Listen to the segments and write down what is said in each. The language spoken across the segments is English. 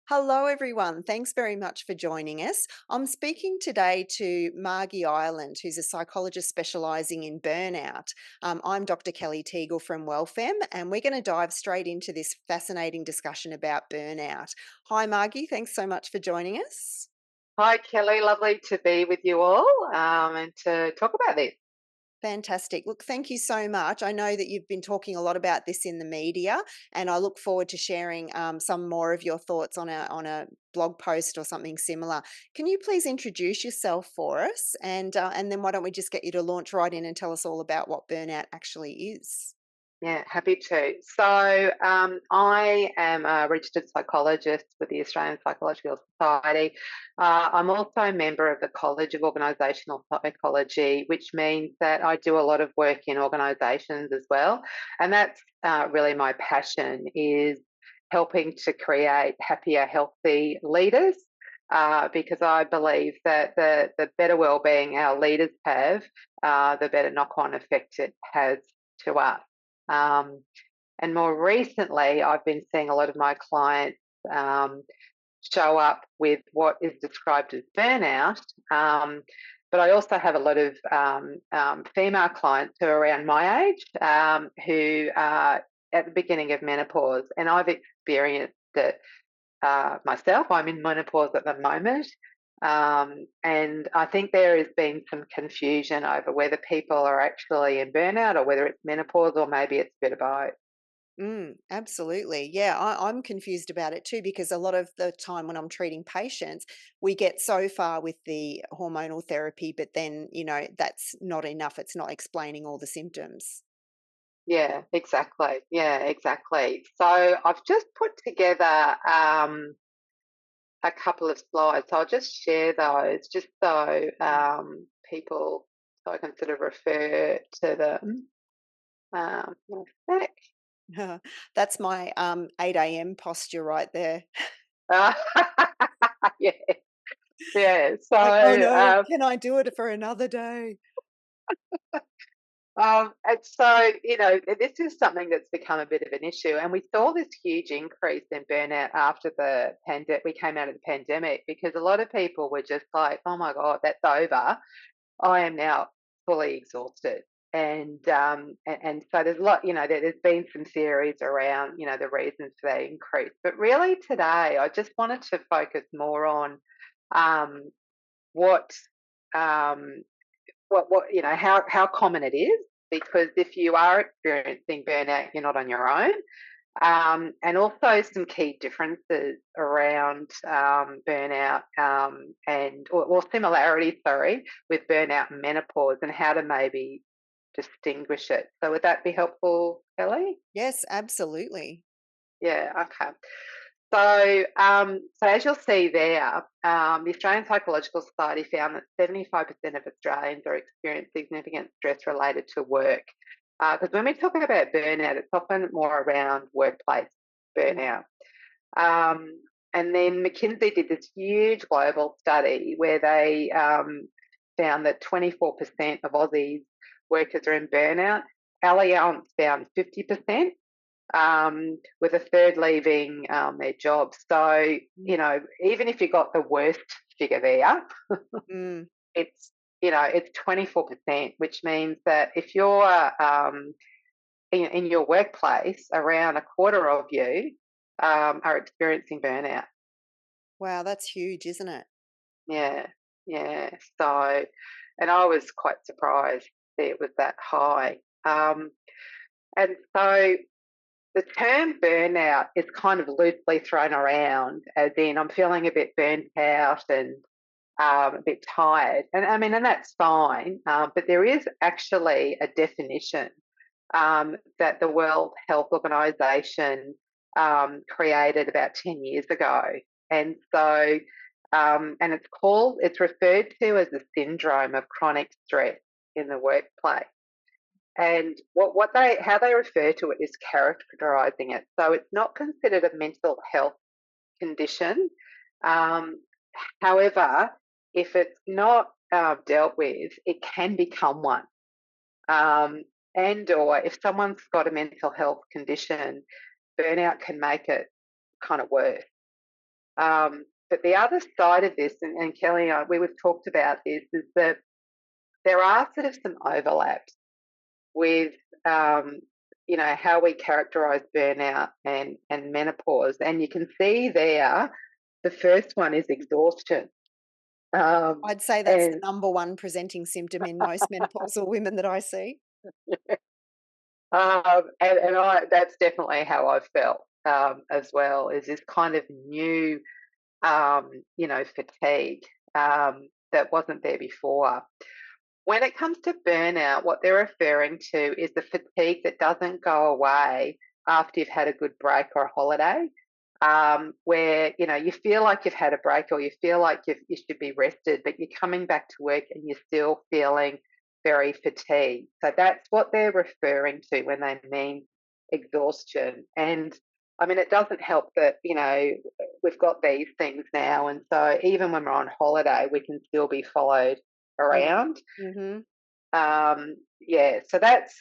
Hello, everyone. Thanks very much for joining us. I'm speaking today to Margie Ireland, who's a psychologist specialising in burnout. I'm Dr. Kelly Teagle from WellFemme, and we're going to dive straight into this fascinating discussion about burnout. Hi, Margie. Thanks so much for joining us. Hi, Kelly. Lovely to be with you all and to talk about this. Fantastic. Look, thank you so much. I know that you've been talking a lot about this in the media, and I look forward to sharing some more of your thoughts on a blog post or something similar. Can you please introduce yourself for us, and then why don't we just get you to launch right in and tell us all about what burnout actually is? Yeah, happy to. I am a registered psychologist with the Australian Psychological Society. I'm also a member of the College of Organisational Psychology, which means that I do a lot of work in organisations as well. And that's really my passion is helping to create happier, healthy leaders. Because I believe that the better well-being our leaders have, the better knock-on effect it has to us. Um, and more recently, I've been seeing a lot of my clients um, show up with what is described as burnout. But I also have a lot of female clients who are around my age who are at the beginning of menopause. And I've experienced it myself. I'm in menopause at the moment. And I think there has been some confusion over whether people are actually in burnout or whether it's menopause or maybe it's a bit of both. Absolutely. Yeah, I'm confused about it too because a lot of the time when I'm treating patients, we get so far with the hormonal therapy, but then, that's not enough. It's not explaining all the symptoms. Yeah, exactly. Yeah, exactly. So I've just put together a couple of slides. So I'll just share those just so people, so I can sort of refer to them. One sec. That's my 8 a.m. posture right there. Uh, yeah, yeah. Like, oh no, can I do it for another day? And so, this is something that's become a bit of an issue. And we saw this huge increase in burnout after the pandemic. We came out of the pandemic because a lot of people were just like, oh my God, that's over. I am now fully exhausted. And so there's a lot, there's been some theories around, the reasons for that increase. But really today, I just wanted to focus more on um, what um, how common it is, because if you are experiencing burnout, you're not on your own. And also some key differences around burnout or similarities, sorry, with burnout and menopause and how to maybe distinguish it. So would that be helpful, Kelly? Yes, absolutely. Yeah, okay. So as you'll see there, the Australian Psychological Society found that 75% of Australians are experiencing significant stress related to work. Because when we talk about burnout, it's often more around workplace Mm. burnout. Um, and then McKinsey did this huge global study where they found that 24% of Aussies workers are in burnout. Allianz found 50%, with a third leaving their job. So, Mm. even if you got the worst figure there, Mm. it's, it's 24%, which means that if you're in your workplace, around a quarter of you are experiencing burnout. Wow, that's huge, isn't it? Yeah, yeah. So, and I was quite surprised that it was that high. And so the term burnout is kind of loosely thrown around, as in I'm feeling a bit burnt out and a bit tired. And I mean, and that's fine, but there is actually a definition that the World Health Organization created about 10 years ago. And so, and it's referred to as the syndrome of chronic stress in the workplace. And how they refer to it is characterizing it. So it's not considered a mental health condition. Um, However, if it's not dealt with, it can become one. Um, and or if someone's got a mental health condition, burnout can make it kind of worse. But the other side of this, and Kelly and I, we've talked about this, is that there are sort of some overlaps with, um, how we characterise burnout and menopause. And you can see there, the first one is exhaustion. I'd say that's the And number one presenting symptom in most menopausal women that I see. that's definitely how I felt as well, is this kind of new, fatigue that wasn't there before. When it comes to burnout, what they're referring to is the fatigue that doesn't go away after you've had a good break or a holiday, where you feel like you've had a break, or you feel like you should be rested, but you're coming back to work and you're still feeling very fatigued. So that's what they're referring to when they mean exhaustion. And I mean, it doesn't help that we've got these things now, and so even when we're on holiday, we can still be followed Mm. around. Mhm. Yeah, so that's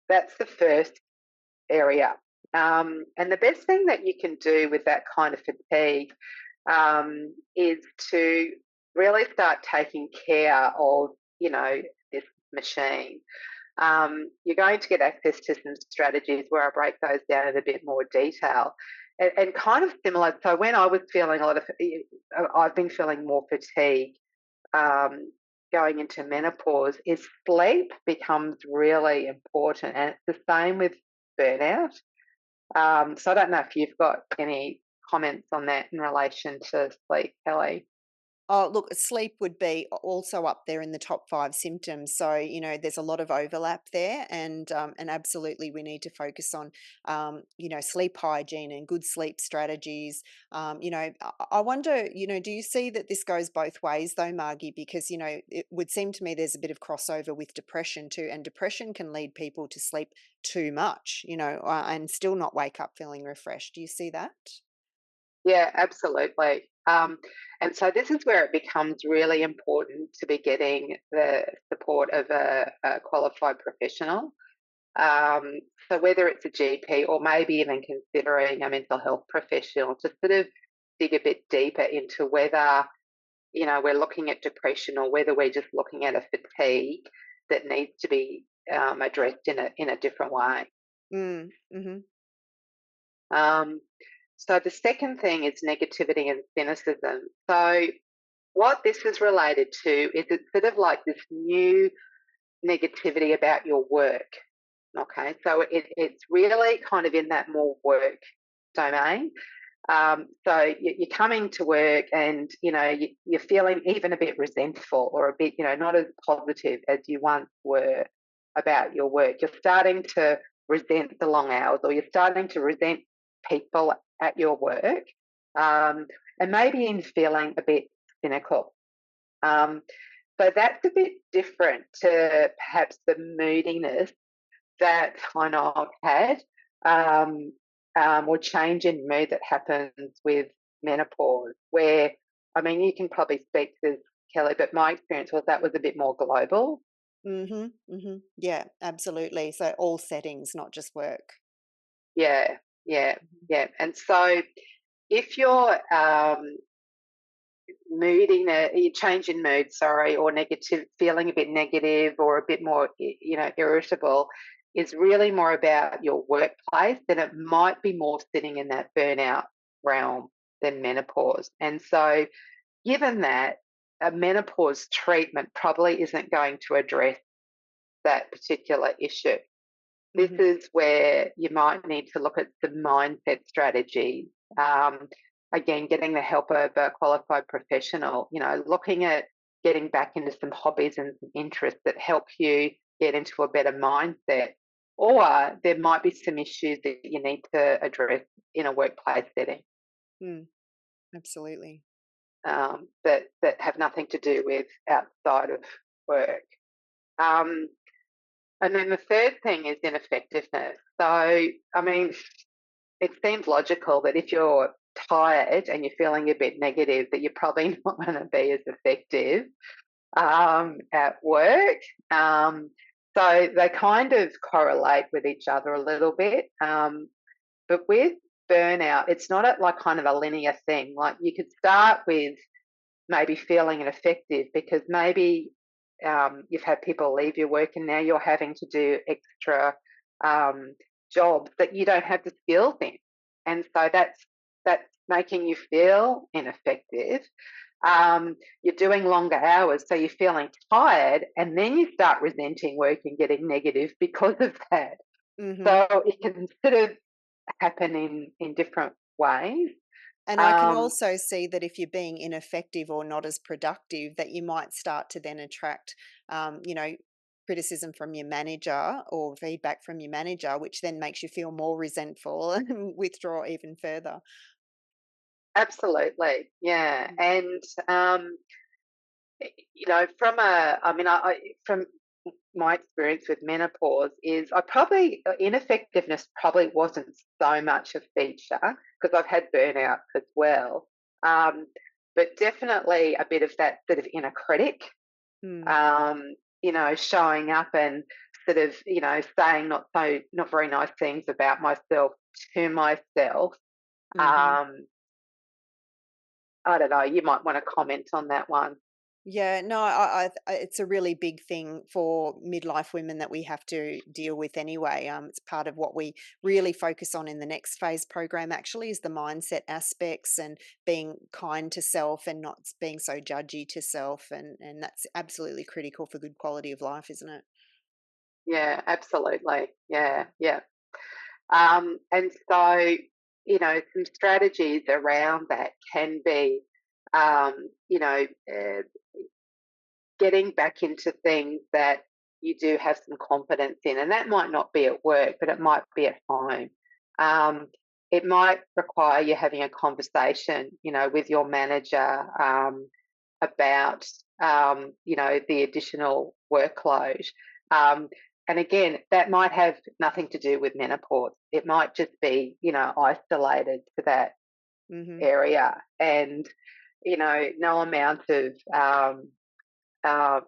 the first area. And the best thing that you can do with that kind of fatigue is to really start taking care of, this machine. You're going to get access to some strategies where I break those down in a bit more detail. And kind of similar, so when I was feeling I've been feeling more fatigue um, going into menopause, is sleep becomes really important. And it's the same with burnout. So I don't know if you've got any comments on that in relation to sleep, Kelly. Oh, look, sleep would be also up there in the top 5 symptoms. So, there's a lot of overlap there, and absolutely we need to focus on, sleep hygiene and good sleep strategies. I wonder, do you see that this goes both ways though, Margie? Because, it would seem to me there's a bit of crossover with depression too, and depression can lead people to sleep too much, and still not wake up feeling refreshed. Do you see that? Yeah, absolutely. And so this is where it becomes really important to be getting the support of a qualified professional. Um, so whether it's a GP or maybe even considering a mental health professional, to sort of dig a bit deeper into whether we're looking at depression or whether we're just looking at a fatigue that needs to be addressed in a different way. Mm, mhm. Um, so the second thing is negativity and cynicism. So what this is related to is it's sort of like this new negativity about your work. Okay, so it's really kind of in that more work domain. So you're coming to work and you're feeling even a bit resentful, or a bit not as positive as you once were about your work. You're starting to resent the long hours, or you're starting to resent people at your work, um, and maybe in feeling a bit cynical. Um, so that's a bit different to perhaps the moodiness that I know I've had, um, or change in mood that happens with menopause, where, I mean, you can probably speak to this, Kelly, but my experience was that was a bit more global. Mhm, mhm. Yeah, absolutely. So all settings, not just work. Yeah, yeah, Mhm. yeah. And so if you're you change in mood, sorry, or negative, feeling a bit negative or a bit more, irritable, is really more about your workplace, then it might be more sitting in that burnout realm than menopause. And so, given that, a menopause treatment probably isn't going to address that particular issue. This Mhm. is where you might need to look at some mindset strategies. Um, Again, getting the help of a qualified professional, looking at getting back into some hobbies and some interests that help you get into a better mindset. Or there might be some issues that you need to address in a workplace setting, Mm, absolutely. that have nothing to do with outside of work. Um, and then the third thing is ineffectiveness. So, I mean, it seems logical that if you're tired and you're feeling a bit negative, that you're probably not going to be as effective at work. So they kind of correlate with each other a little bit. But with burnout, it's not a, like kind of a linear thing. Like you could start with maybe feeling ineffective because maybe you've had people leave your work and now you're having to do extra um, jobs that you don't have the skills in, and so that's making you feel ineffective. You're doing longer hours, so you're feeling tired, and then you start resenting work and getting negative because of that. Mhm. So it can sort of happen in different ways. And I can Um, also see that if you're being ineffective or not as productive, that you might start to then attract, you know, criticism from your manager or feedback from your manager, which then makes you feel more resentful and withdraw even further. Absolutely, yeah, Mm. and from from my experience with menopause is I probably ineffectiveness probably wasn't so much a feature because I've had burnout as well, um, but definitely a bit of that sort of inner critic, Mm. um, showing up and sort of saying not very nice things about myself to myself. Mhm. Um, I don't know. You might want to comment on that one. Yeah, no, it's a really big thing for midlife women that we have to deal with anyway. It's part of what we really focus on in the next phase program. Actually, is the mindset aspects and being kind to self and not being so judgy to self, and that's absolutely critical for good quality of life, isn't it? Yeah, absolutely. Yeah, yeah. And so, some strategies around that can be, um, you know, uh, getting back into things that you do have some confidence in. And that might not be at work, but it might be at home. Um, it might require you having a conversation, with your manager about, the additional workload. Um, and again, that might have nothing to do with menopause. It might just be, isolated to that Mhm. area. And, no amount of, uh,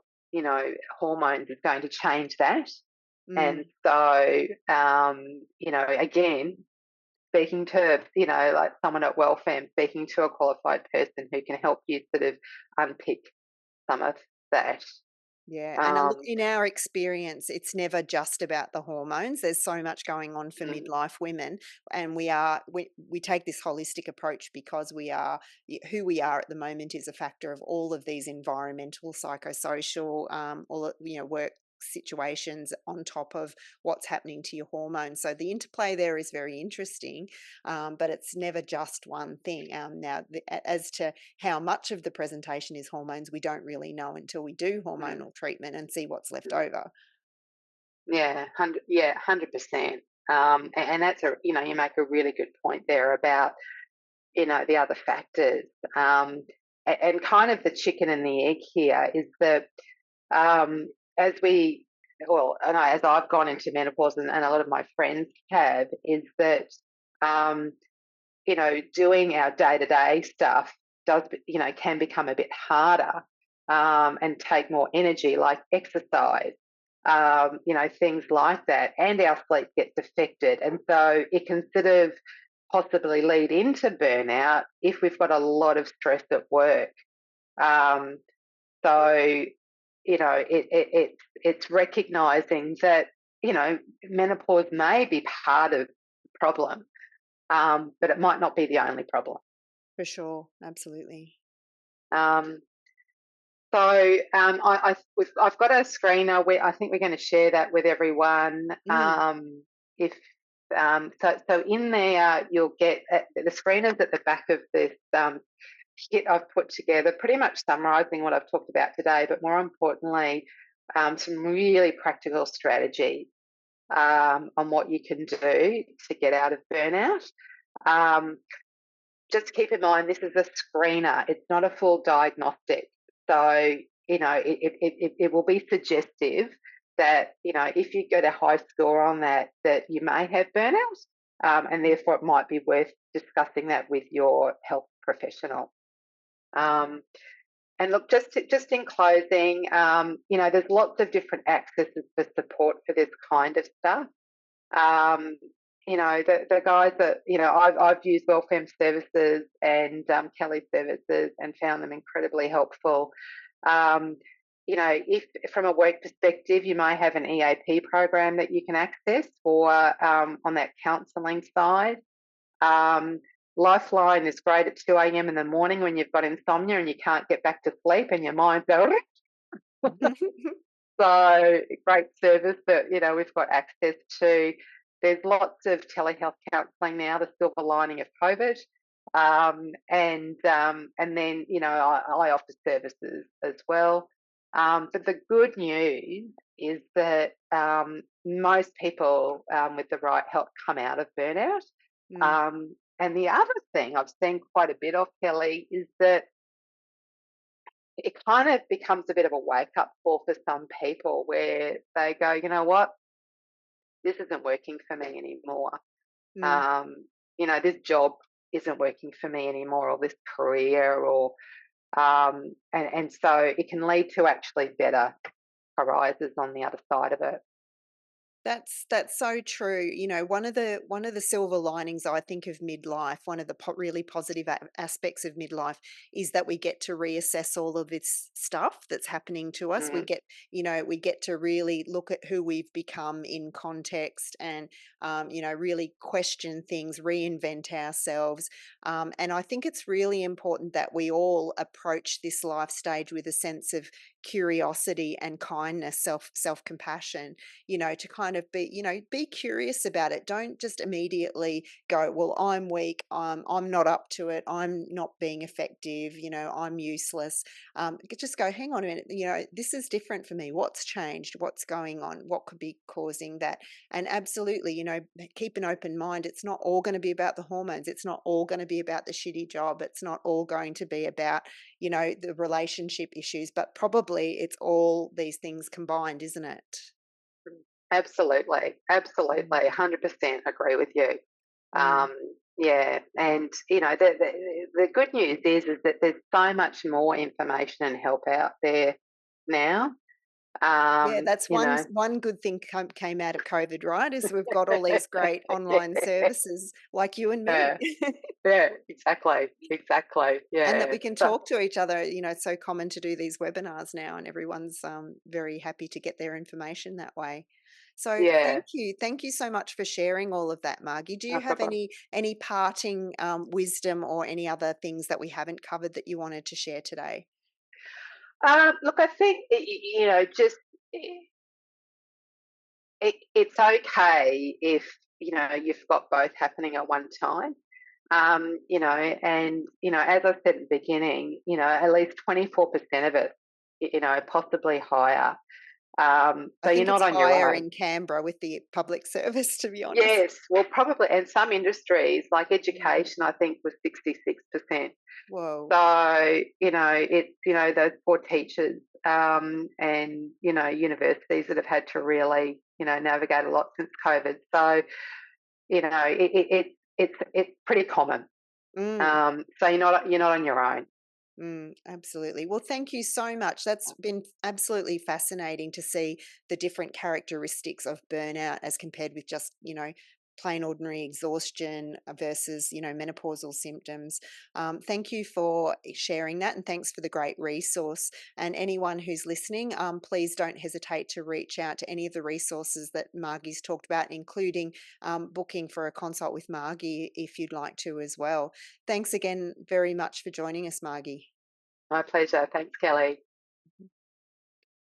hormones is going to change that. And Mm. so, again, speaking to, like someone at WellFemme, speaking to a qualified person who can help you sort of unpick some of that. Yeah, and look, Um, in our experience, it's never just about the hormones. There's so much going on for mm, midlife women, and we take this holistic approach because who we are at the moment is a factor of all of these environmental, psychosocial, work situations on top of what's happening to your hormones. So the interplay there is very interesting, but it's never just one thing. As to how much of the presentation is hormones, we don't really know until we do mm, hormonal treatment and see what's left mm. over. Yeah, 100%. And that's you make a really good point there about, the other factors. And kind of the chicken and the egg here is that, um, as we, well, I know as I've gone into menopause and a lot of my friends have, is that, um, doing our day to day stuff does, can become a bit harder, and take more energy, like exercise, things like that. And our sleep gets affected. And so it can sort of possibly lead into burnout if we've got a lot of stress at work. Um, so, it's recognizing that, menopause may be part of the problem, but it might not be the only problem. For sure, absolutely. Um, I've got a screener where I think we're going to share that with everyone. Mm, If so in there you'll get the screeners at the back of this kit I've put together, pretty much summarising what I've talked about today, but more importantly, some really practical strategies on what you can do to get out of burnout. Um, just keep in mind this is a screener, it's not a full diagnostic. So, it will be suggestive that, if you get a high score on that, that you may have burnout, and therefore it might be worth discussing that with your health professional. Um, and look, just in closing, there's lots of different accesses for support for this kind of stuff. Um, the guys that, I've used WellFemme services and Kelly services and found them incredibly helpful. Um, if from a work perspective, you may have an EAP program that you can access for on that counselling side. Um, Lifeline is great at 2 a.m. in the morning when you've got insomnia and you can't get back to sleep and your mind's going. So great service that we've got access to. There's lots of telehealth counselling now, the silver lining of COVID, and then I offer services as well. But the good news is that most people with the right help come out of burnout. Mm, And the other thing I've seen quite a bit of, Kelly, is that it kind of becomes a bit of a wake up call for some people where they go, you know what, this isn't working for me anymore. mm. Um, this job isn't working for me anymore, or this career, or and so it can lead to actually better horizons on the other side of it. That's so true. One of the silver linings I think of midlife, one of the really positive aspects of midlife is that we get to reassess all of this stuff that's happening to us. Mm, We get to really look at who we've become in context and really question things, reinvent ourselves. And I think it's really important that we all approach this life stage with a sense of curiosity and kindness, self-compassion, to kind of be curious about it. Don't just immediately go, well, I'm weak, I'm not up to it, I'm not being effective, I'm useless. Just go, hang on a minute, this is different for me. What's changed? What's going on? What could be causing that? And absolutely, keep an open mind. It's not all going to be about the hormones. It's not all going to be about the shitty job. It's not all going to be about, the relationship issues, but probably it's all these things combined, isn't it? absolutely, absolutely, Mm, 100% agree with you. mm. Um, yeah, and the good news is that there's so much more information and help out there now. Yeah, Um, that's you know, one good thing came out of COVID, right? Is we've got all these great online services like you and me. yeah, yeah, exactly, exactly, And that yeah, we can so, talk to each other. It's so common to do these webinars now, and everyone's very happy to get their information that way. So yeah, thank you so much for sharing all of that, Margie. Do you no have problem. any parting wisdom or any other things that we haven't covered that you wanted to share today? Look, I think just it's okay if you've got both happening at one time. And as I said at the beginning, at least 24% of it, possibly higher. I So you're think not it's on your higher own. in Canberra with the public service, to be honest. Yes, well, probably, and some industries like Mm. education, I think, was 66%. Whoa. So it's those poor teachers and universities that have had to really navigate a lot since COVID. So it's pretty common. Mm. So you're not on your own. Absolutely. Well, thank you so much. That's been absolutely fascinating to see the different characteristics of burnout as compared with just, plain ordinary exhaustion versus, menopausal symptoms. Thank you for sharing that, and thanks for the great resource. And anyone who's listening, please don't hesitate to reach out to any of the resources that Margie's talked about, including booking for a consult with Margie if you'd like to as well. Thanks again very much for joining us, Margie. My pleasure. Thanks, Kelly.